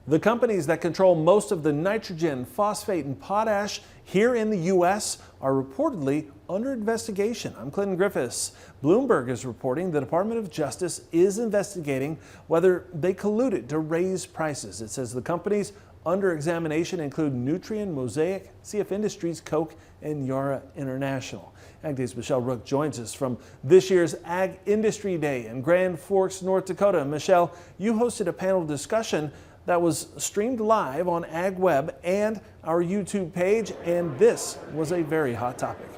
The companies that control most of the nitrogen, phosphate, and potash here in the U.S. are reportedly under investigation. I'm Clinton Griffiths. Bloomberg is reporting the Department of Justice is investigating whether they colluded to raise prices. It says the companies under examination include Nutrien, Mosaic, CF Industries, Koch, and Yara International. Ag Day's Michelle Rook joins us from this year's Ag Industry Day in Grand Forks, North Dakota. Michelle, you hosted a panel discussion that was streamed live on AgWeb and our YouTube page, and this was a very hot topic.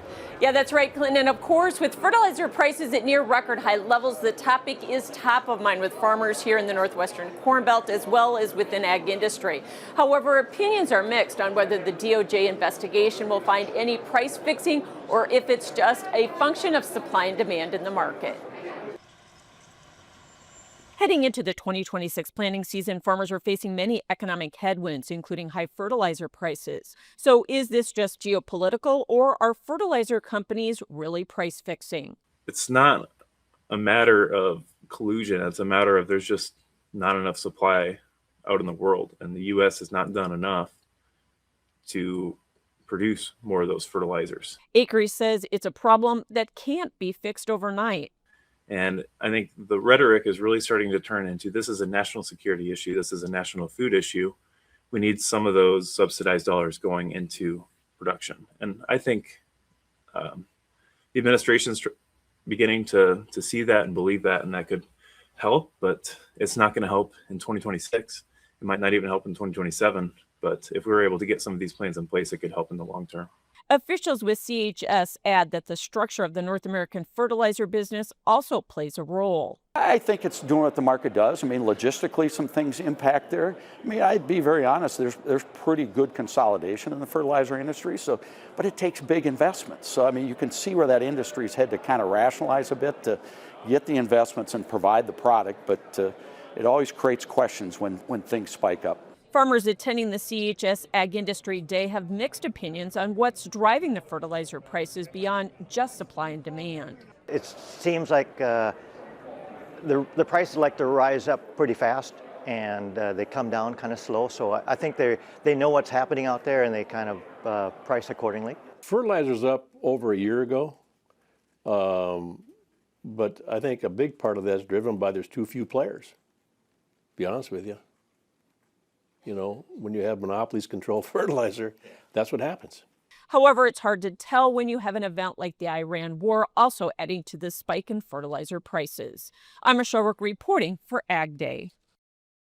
Yeah, that's right, Clinton. And of course, with fertilizer prices at near record high levels, the topic is top of mind with farmers here in the Northwestern Corn Belt as well as within ag industry. However, opinions are mixed on whether the DOJ investigation will find any price fixing or if it's just a function of supply and demand in the market. Heading into the 2026 planting season, farmers are facing many economic headwinds, including high fertilizer prices. So is this just geopolitical, or are fertilizer companies really price fixing? It's not a matter of collusion. It's a matter of there's just not enough supply out in the world, and the U.S. has not done enough to produce more of those fertilizers. Acres says it's a problem that can't be fixed overnight. And I think the rhetoric is really starting to turn into this is a national security issue. This is a national food issue. We need some of those subsidized dollars going into production. And I think the administration's beginning to see that and believe that, and that could help, but it's not going to help in 2026. It might not even help in 2027. But if we were able to get some of these plans in place, it could help in the long term. Officials with CHS add that the structure of the North American fertilizer business also plays a role. I think it's doing what the market does. I mean, logistically, some things impact there. I mean, I'd be very honest, there's pretty good consolidation in the fertilizer industry, but it takes big investments. So, I mean, you can see where that industry's had to kind of rationalize a bit to get the investments and provide the product, but it always creates questions when things spike up. Farmers attending the CHS Ag Industry Day have mixed opinions on what's driving the fertilizer prices beyond just supply and demand. It seems like the prices like to rise up pretty fast, and they come down kind of slow. So I think they know what's happening out there, and they kind of price accordingly. Fertilizer's up over a year ago, but I think a big part of that's driven by there's too few players, to be honest with you. You know, when you have monopolies control fertilizer, that's what happens. However, it's hard to tell when you have an event like the Iran war also adding to the spike in fertilizer prices. I'm Michelle Rook reporting for Ag Day.